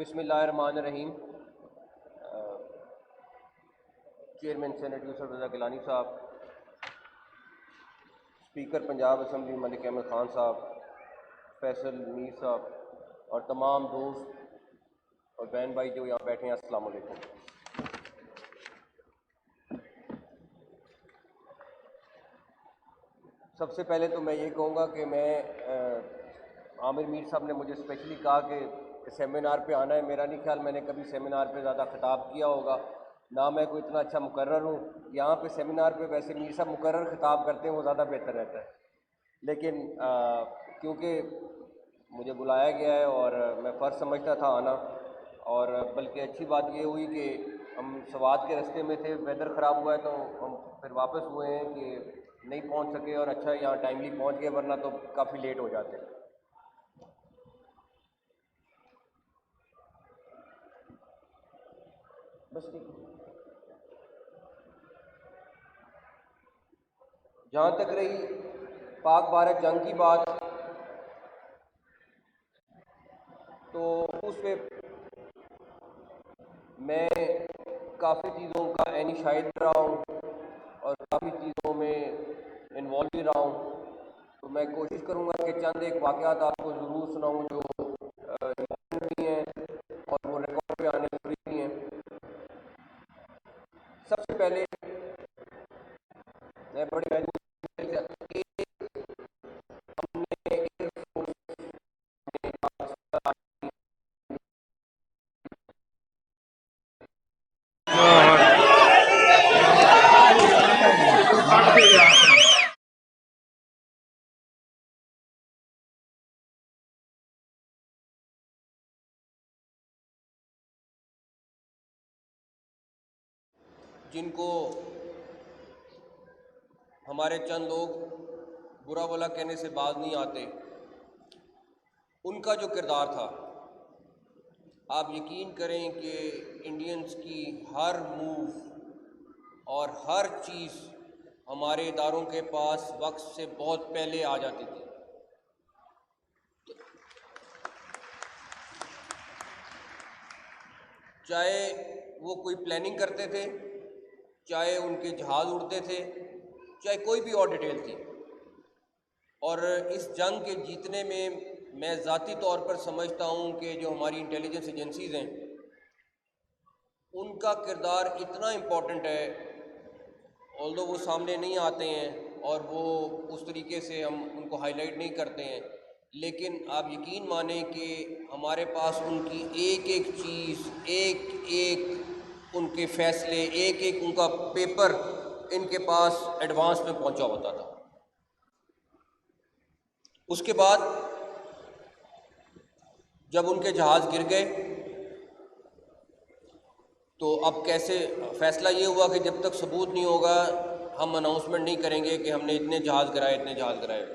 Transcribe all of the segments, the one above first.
بسم اللہ الرحمن الرحیم۔ چیئرمین سینٹ یوسف رضا گیلانی صاحب، اسپیکر پنجاب اسمبلی ملک احمد خان صاحب، فیصل میر صاحب اور تمام دوست اور بہن بھائی جو یہاں بیٹھے ہیں، السلام علیکم۔ سب سے پہلے تو میں یہ کہوں گا کہ عامر میر صاحب نے مجھے اسپیشلی کہا کہ سیمینار پہ آنا ہے۔ میرا نہیں خیال میں نے کبھی سیمینار پہ زیادہ خطاب کیا ہوگا، نہ میں کوئی اتنا اچھا مقرر ہوں یہاں پہ سیمینار پہ۔ ویسے میر صاحب مقرر خطاب کرتے ہیں، وہ زیادہ بہتر رہتا ہے، لیکن کیونکہ مجھے بلایا گیا ہے اور میں فرض سمجھتا تھا آنا، اور بلکہ اچھی بات یہ ہوئی کہ ہم سوات کے راستے میں تھے، ویدر خراب ہوا ہے تو ہم پھر واپس ہوئے ہیں کہ نہیں پہنچ سکے، اور اچھا یہاں ٹائملی پہنچ گئے، ورنہ تو کافی لیٹ ہو جاتے۔ بس جہاں تک رہی پاک بھارت جنگ کی بات، تو اس پہ میں کافی چیزوں کا عینی شاہد رہا ہوں اور کافی چیزوں میں انوالو بھی رہا ہوں، تو میں کوشش کروں گا کہ چند ایک واقعات آپ کو ضرور سناؤں جو امپورٹنٹ بھی ہیں اور وہ ریکارڈ پہ آنے ضروری بھی ہیں۔ سب سے پہلے میں بڑی جن کو ہمارے چند لوگ برا بھلا کہنے سے باز نہیں آتے، ان کا جو کردار تھا، آپ یقین کریں کہ انڈینز کی ہر موو اور ہر چیز ہمارے اداروں کے پاس وقت سے بہت پہلے آ جاتی تھی۔ چاہے وہ کوئی پلاننگ کرتے تھے، چاہے ان کے جہاز اڑتے تھے، چاہے کوئی بھی اور ڈیٹیل تھی۔ اور اس جنگ کے جیتنے میں میں ذاتی طور پر سمجھتا ہوں کہ جو ہماری انٹیلیجنس ایجنسیز ہیں ان کا کردار اتنا امپورٹنٹ ہے، although وہ سامنے نہیں آتے ہیں اور وہ اس طریقے سے ہم ان کو ہائی لائٹ نہیں کرتے ہیں، لیکن آپ یقین مانیں کہ ہمارے پاس ان کی ایک ایک چیز، ایک ایک ان کے فیصلے، ایک ایک ان کا پیپر ان کے پاس ایڈوانس میں پہنچا ہوتا تھا۔ اس کے بعد جب ان کے جہاز گر گئے تو اب کیسے فیصلہ یہ ہوا کہ جب تک ثبوت نہیں ہوگا ہم اناؤنسمنٹ نہیں کریں گے کہ ہم نے اتنے جہاز گرائے، اتنے جہاز گرائے۔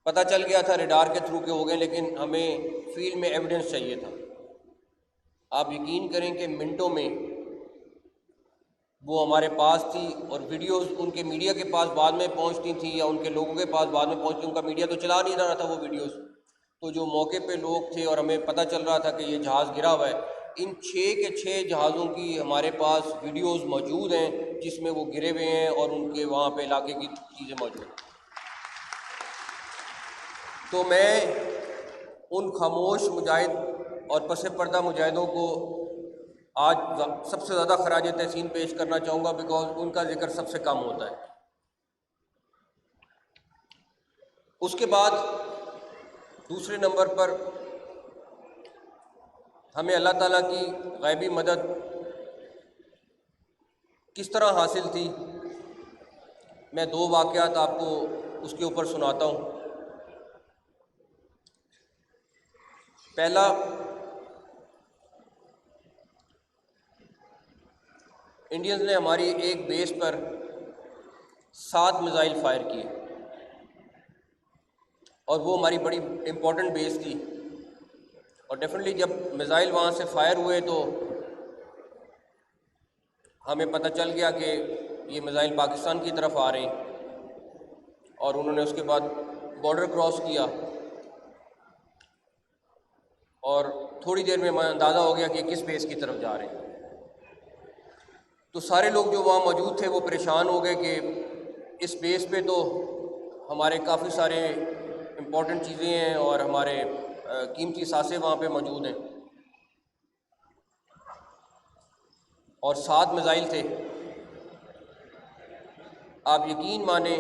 پتہ چل گیا تھا ریڈار کے تھرو کے ہو گئے، لیکن ہمیں فیلڈ میں ایویڈنس چاہیے تھا۔ آپ یقین کریں کہ منٹوں میں وہ ہمارے پاس تھی، اور ویڈیوز ان کے میڈیا کے پاس بعد میں پہنچتی تھیں یا ان کے لوگوں کے پاس بعد میں پہنچتی، ان کا میڈیا تو چلا نہیں رہا تھا وہ ویڈیوز، تو جو موقع پہ لوگ تھے اور ہمیں پتہ چل رہا تھا کہ یہ جہاز گرا ہوا ہے، ان 6 کے 6 جہازوں کی ہمارے پاس ویڈیوز موجود ہیں جس میں وہ گرے ہوئے ہیں اور ان کے وہاں پہ علاقے کی چیزیں موجود ہیں۔ تو میں ان خاموش مجاہد اور پس پردہ مجاہدوں کو آج سب سے زیادہ خراج تحسین پیش کرنا چاہوں گا، بیکاز ان کا ذکر سب سے کم ہوتا ہے۔ اس کے بعد دوسرے نمبر پر ہمیں اللہ تعالیٰ کی غیبی مدد کس طرح حاصل تھی، میں 2 واقعات آپ کو اس کے اوپر سناتا ہوں۔ پہلا، انڈینز نے ہماری ایک بیس پر 7 میزائل فائر کیے، اور وہ ہماری بڑی امپورٹنٹ بیس تھی، اور ڈیفینیٹلی جب میزائل وہاں سے فائر ہوئے تو ہمیں پتہ چل گیا کہ یہ میزائل پاکستان کی طرف آ رہے ہیں، اور انہوں نے اس کے بعد بارڈر کراس کیا۔ اور تھوڑی دیر میں اندازہ ہو گیا کہ کس بیس کی طرف جا رہے ہیں۔ تو سارے لوگ جو وہاں موجود تھے وہ پریشان ہو گئے کہ اس بیس پہ تو ہمارے کافی سارے امپورٹنٹ چیزیں ہیں اور ہمارے قیمتی اثاثے وہاں پہ موجود ہیں، اور 7 میزائل تھے۔ آپ یقین مانیں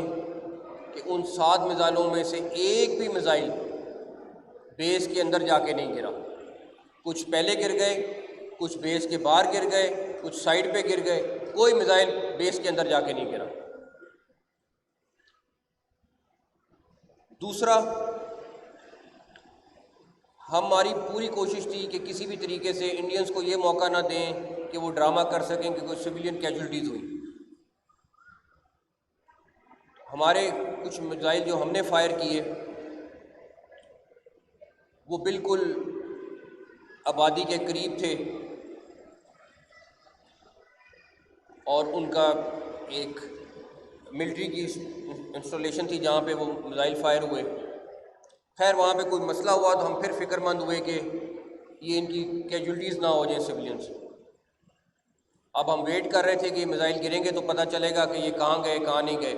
کہ ان 7 میزائلوں میں سے ایک بھی میزائل بیس کے اندر جا کے نہیں گرا۔ کچھ پہلے گر گئے، کچھ بیس کے باہر گر گئے، کچھ سائڈ پہ گر گئے، کوئی میزائل بیس کے اندر جا کے نہیں گرا۔ دوسرا، ہماری پوری کوشش تھی کہ کسی بھی طریقے سے انڈینز کو یہ موقع نہ دیں کہ وہ ڈرامہ کر سکیں کہ کوئی سویلین کیجولٹیز ہوئی۔ ہمارے کچھ میزائل جو ہم نے فائر کیے وہ بالکل آبادی کے قریب تھے، اور ان کا ایک ملٹری کی انسٹالیشن تھی جہاں پہ وہ میزائل فائر ہوئے۔ خیر وہاں پہ کوئی مسئلہ ہوا تو ہم پھر فکر مند ہوئے کہ یہ ان کی کیجولٹیز نہ ہو جائیں سویلینس۔ اب ہم ویٹ کر رہے تھے کہ یہ میزائل گریں گے تو پتہ چلے گا کہ یہ کہاں گئے کہاں نہیں گئے۔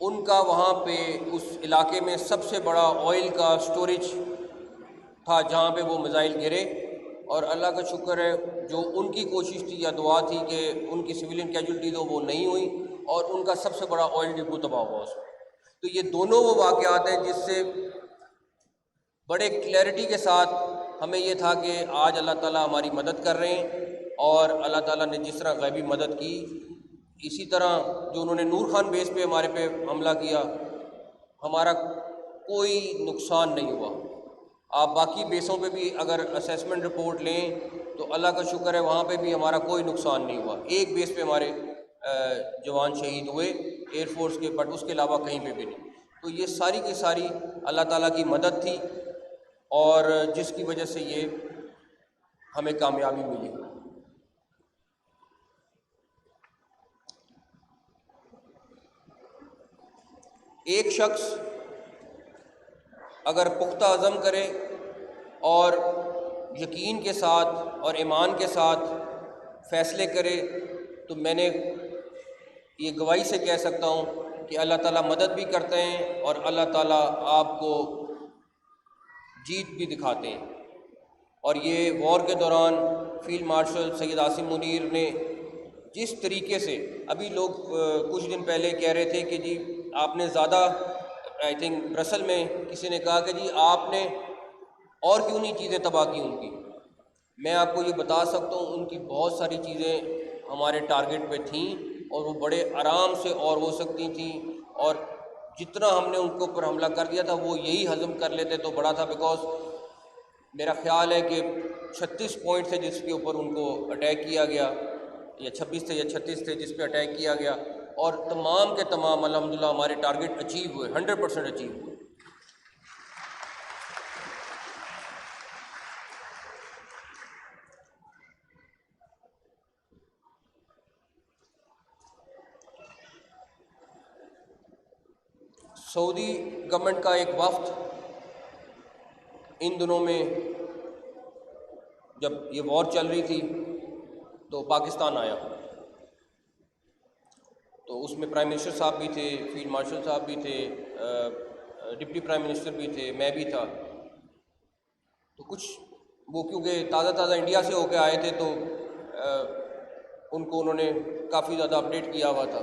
ان کا وہاں پہ اس علاقے میں سب سے بڑا آئل کا سٹوریج تھا جہاں پہ وہ میزائل گرے، اور اللہ کا شکر ہے جو ان کی کوشش تھی یا دعا تھی کہ ان کی سویلین کیجولٹیز وہ نہیں ہوئی، اور ان کا سب سے بڑا آئل ڈپو تباہ ہوا اس میں۔ تو یہ دونوں وہ واقعات ہیں جس سے بڑے کلیئرٹی کے ساتھ ہمیں یہ تھا کہ آج اللہ تعالیٰ ہماری مدد کر رہے ہیں، اور اللہ تعالیٰ نے جس طرح غیبی مدد کی، اسی طرح جو انہوں نے نور خان بیس پہ ہمارے پہ حملہ کیا، ہمارا کوئی نقصان نہیں ہوا۔ آپ باقی بیسوں پہ بھی اگر اسیسمنٹ رپورٹ لیں تو اللہ کا شکر ہے وہاں پہ بھی ہمارا کوئی نقصان نہیں ہوا۔ ایک بیس پہ ہمارے جوان شہید ہوئے ایئر فورس کے، بٹ اس کے علاوہ کہیں پہ بھی نہیں۔ تو یہ ساری کی ساری اللہ تعالیٰ کی مدد تھی، اور جس کی وجہ سے یہ ہمیں کامیابی ملی۔ ایک شخص اگر پختہ عزم کرے اور یقین کے ساتھ اور ایمان کے ساتھ فیصلے کرے تو میں نے یہ گواہی سے کہہ سکتا ہوں کہ اللہ تعالیٰ مدد بھی کرتے ہیں، اور اللہ تعالیٰ آپ کو جیت بھی دکھاتے ہیں۔ اور یہ وار کے دوران فیلڈ مارشل سید عاصم منیر نے جس طریقے سے، ابھی لوگ کچھ دن پہلے کہہ رہے تھے کہ جی آپ نے زیادہ، آئی تھنک برسل میں کسی نے کہا کہ جی آپ نے اور کیوں نہیں چیزیں تباہ کی ان کی۔ میں آپ کو یہ بتا سکتا ہوں ان کی بہت ساری چیزیں ہمارے ٹارگٹ پہ تھیں، اور وہ بڑے آرام سے اور ہو سکتی تھیں، اور جتنا ہم نے ان کے اوپر حملہ کر دیا تھا وہ یہی ہضم کر لیتے تو بڑا تھا، بیکاز میرا خیال ہے کہ 36 پوائنٹ تھے جس کے اوپر ان کو اٹیک کیا گیا، یا 26 تھے یا 36 تھے جس پہ اٹیک کیا گیا، اور تمام کے تمام الحمدللہ ہمارے ٹارگٹ اچیو ہوئے، 100% اچیو ہوئے۔ سعودی گورنمنٹ کا ایک وفد ان دنوں میں جب یہ وار چل رہی تھی تو پاکستان آیا، تو اس میں پرائم منسٹر صاحب بھی تھے، فیلڈ مارشل صاحب بھی تھے، ڈپٹی پرائم منسٹر بھی تھے، میں بھی تھا۔ تو کچھ وہ کیونکہ تازہ انڈیا سے ہو کے آئے تھے تو ان کو انہوں نے کافی زیادہ اپڈیٹ کیا ہوا تھا،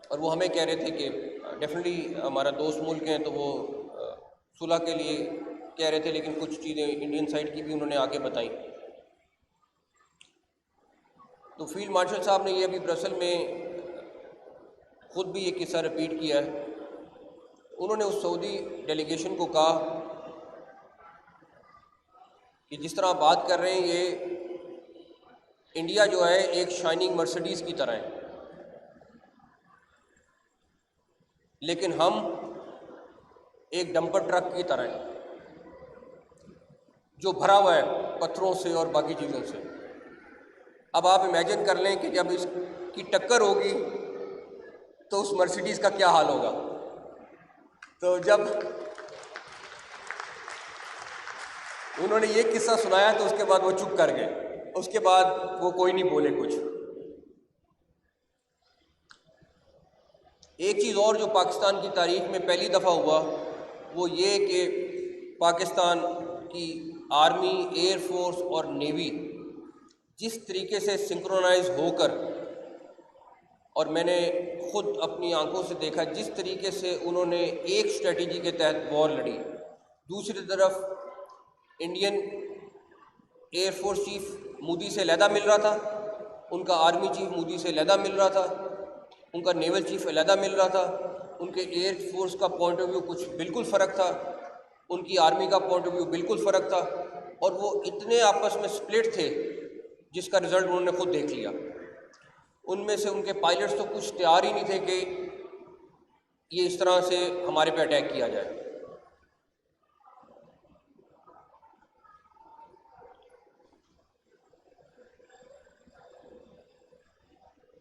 اور وہ ہمیں کہہ رہے تھے کہ ڈیفینیٹلی ہمارا دوست ملک ہیں تو وہ صلح کے لیے کہہ رہے تھے، لیکن کچھ چیزیں انڈین سائڈ کی بھی انہوں نے آگے بتائیں۔ تو فیلڈ مارشل صاحب نے یہ ابھی برسل میں خود بھی یہ قصہ رپیٹ کیا ہے۔ انہوں نے اس سعودی ڈیلیگیشن کو کہا کہ جس طرح آپ بات کر رہے ہیں یہ انڈیا جو ہے ایک شائننگ مرسڈیز کی طرح ہے، لیکن ہم ایک ڈمپر ٹرک کی طرح ہیں جو بھرا ہوا ہے پتھروں سے اور باقی چیزوں سے۔ اب آپ امیجن کر لیں کہ جب اس کی ٹکر ہوگی تو اس مرسیڈیز کا کیا حال ہوگا۔ تو جب انہوں نے یہ قصہ سنایا تو اس کے بعد وہ چپ کر گئے، اس کے بعد وہ کوئی نہیں بولے کچھ۔ ایک چیز اور جو پاکستان کی تاریخ میں پہلی دفعہ ہوا وہ یہ کہ پاکستان کی آرمی، ایئر فورس اور نیوی جس طریقے سے سنکرونائز ہو کر، اور میں نے خود اپنی آنکھوں سے دیکھا جس طریقے سے انہوں نے ایک اسٹریٹجی کے تحت وار لڑی، دوسری طرف Indian air force chief Modi سے علیحدہ مل رہا تھا، ان کا آرمی چیف مودی سے علیحدہ مل رہا تھا، ان کا نیول چیف علیحدہ مل رہا تھا، ان کے ایئر فورس کا پوائنٹ آف ویو کچھ بالکل فرق تھا، ان کی آرمی کا پوائنٹ آف ویو بالکل فرق تھا، اور وہ اتنے آپس میں سپلٹ تھے جس کا رزلٹ انہوں نے خود دیکھ لیا۔ ان میں سے ان کے پائلٹس تو کچھ تیار ہی نہیں تھے کہ یہ اس طرح سے ہمارے پہ اٹیک کیا جائے۔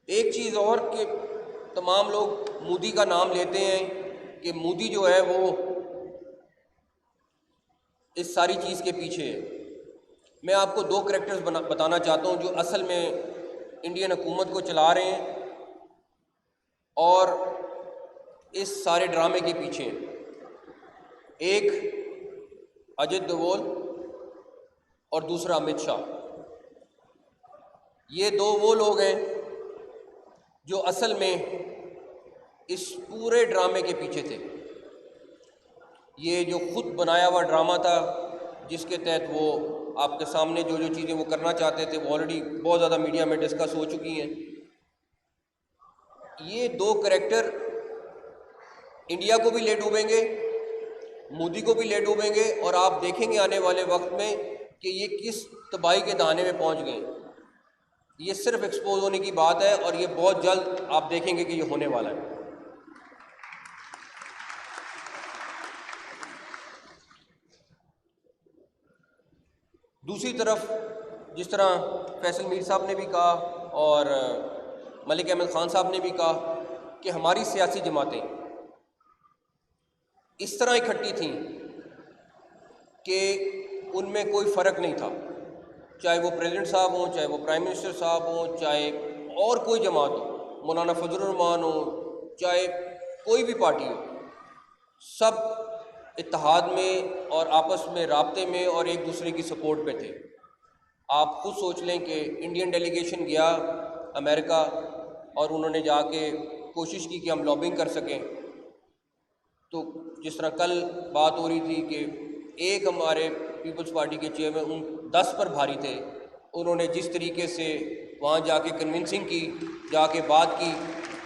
ایک چیز اور کہ تمام لوگ مودی کا نام لیتے ہیں کہ مودی جو ہے وہ اس ساری چیز کے پیچھے ہے۔ میں آپ کو دو کریکٹرز بتانا چاہتا ہوں جو اصل میں انڈین حکومت کو چلا رہے ہیں اور اس سارے ڈرامے کے پیچھے ہیں۔ ایک اجت دوول اور دوسرا امت شاہ۔ یہ دو وہ لوگ ہیں جو اصل میں اس پورے ڈرامے کے پیچھے تھے۔ یہ جو خود بنایا ہوا ڈرامہ تھا جس کے تحت وہ آپ کے سامنے جو جو چیزیں وہ کرنا چاہتے تھے وہ آلریڈی بہت زیادہ میڈیا میں ڈسکس ہو چکی ہیں۔ یہ دو کریکٹر انڈیا کو بھی لے ڈوبیں گے، مودی کو بھی لے ڈوبیں گے، اور آپ دیکھیں گے آنے والے وقت میں کہ یہ کس تباہی کے دہانے میں پہنچ گئے۔ یہ صرف ایکسپوز ہونے کی بات ہے اور یہ بہت جلد آپ دیکھیں گے کہ یہ ہونے والا ہے۔ دوسری طرف جس طرح فیصل میر صاحب نے بھی کہا اور ملک احمد خان صاحب نے بھی کہا کہ ہماری سیاسی جماعتیں اس طرح اکٹھی تھیں کہ ان میں کوئی فرق نہیں تھا، چاہے وہ پریزیڈنٹ صاحب ہوں، چاہے وہ پرائم منسٹر صاحب ہوں، چاہے اور کوئی جماعت ہو، مولانا فضل الرحمان ہو، چاہے کوئی بھی پارٹی ہو، سب اتحاد میں اور آپس میں رابطے میں اور ایک دوسرے کی سپورٹ پہ تھے۔ آپ خود سوچ لیں کہ انڈین ڈیلیگیشن گیا امریکہ اور انہوں نے جا کے کوشش کی کہ ہم لابنگ کر سکیں، تو جس طرح کل بات ہو رہی تھی کہ ایک ہمارے پیپلز پارٹی کے چیئرمین ان 10 پر بھاری تھے، انہوں نے جس طریقے سے وہاں جا کے کنونسنگ کی، جا کے بات کی،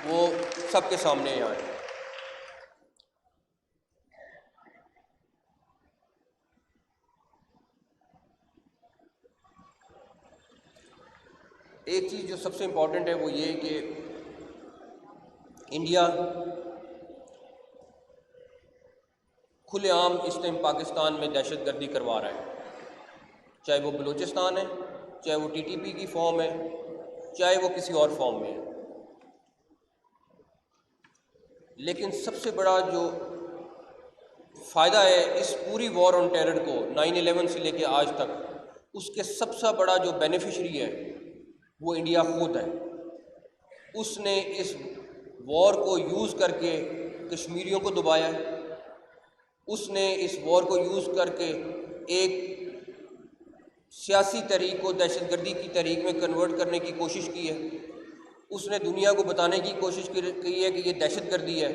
وہ سب کے سامنے آئے۔ ایک چیز جو سب سے امپورٹنٹ ہے وہ یہ کہ انڈیا کھلے عام اس ٹائم پاکستان میں دہشت گردی کروا رہا ہے، چاہے وہ بلوچستان ہے، چاہے وہ ٹی ٹی پی کی فارم ہے، چاہے وہ کسی اور فارم میں ہے۔ لیکن سب سے بڑا جو فائدہ ہے اس پوری وار آن ٹیرر کو 9/11 سے لے کے آج تک، اس کے سب سے بڑا جو بینیفیشری ہے وہ انڈیا خود ہے۔ اس نے اس وار کو یوز کر کے کشمیریوں کو دبایا ہے، اس نے اس وار کو یوز کر کے ایک سیاسی تحریک کو دہشت گردی کی تحریک میں کنورٹ کرنے کی کوشش کی ہے۔ اس نے دنیا کو بتانے کی کوشش کی ہے کہ یہ دہشت گردی ہے،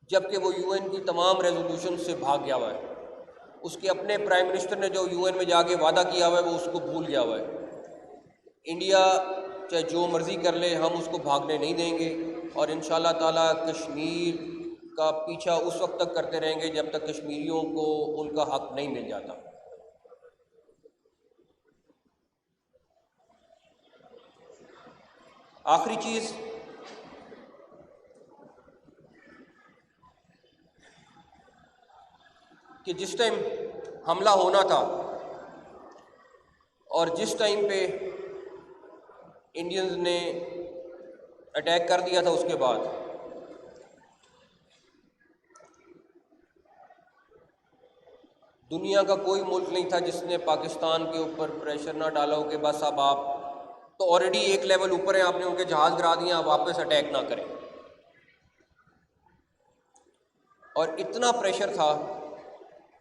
جبکہ وہ یو این کی تمام ریزولوشن سے بھاگ گیا ہوا ہے۔ اس کے اپنے پرائم منسٹر نے جو یو این میں جا کے وعدہ کیا ہوا ہے وہ اس کو بھول گیا ہوا ہے۔ انڈیا چاہے جو مرضی کر لے، ہم اس کو بھاگنے نہیں دیں گے، اور انشاءاللہ تعالیٰ کشمیر کا پیچھا اس وقت تک کرتے رہیں گے جب تک کشمیریوں کو ان کا حق نہیں مل جاتا۔ آخری چیز کہ جس ٹائم حملہ ہونا تھا اور جس ٹائم پہ انڈینز نے اٹیک کر دیا تھا، اس کے بعد دنیا کا کوئی ملک نہیں تھا جس نے پاکستان کے اوپر پریشر نہ ڈالا ہو کہ بس اب آپ تو آلریڈی ایک لیول اوپر ہیں، آپ نے ان کے جہاز گرا دیے، آپ واپس اٹیک نہ کریں. اور اتنا پریشر تھا،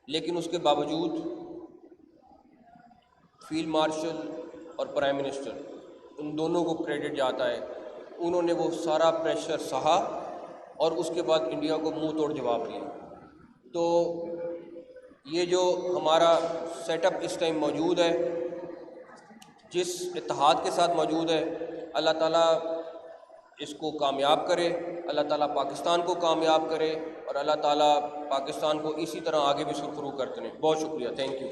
لیکن اس کے باوجود فیلڈ مارشل اور پرائم منسٹر ان دونوں کو کریڈٹ جاتا ہے. انہوں نے وہ سارا پریشر سہا اور اس کے بعد انڈیا کو منہ توڑ جواب دیا. تو یہ جو ہمارا سیٹ اپ اس ٹائم موجود ہے، جس اتحاد کے ساتھ موجود ہے، اللہ تعالیٰ اس کو کامیاب کرے، اللہ تعالیٰ پاکستان کو کامیاب کرے، اور اللہ تعالیٰ پاکستان کو اسی طرح آگے بھی سرخرو کرتے رہیں. بہت شکریہ، تھینک یو.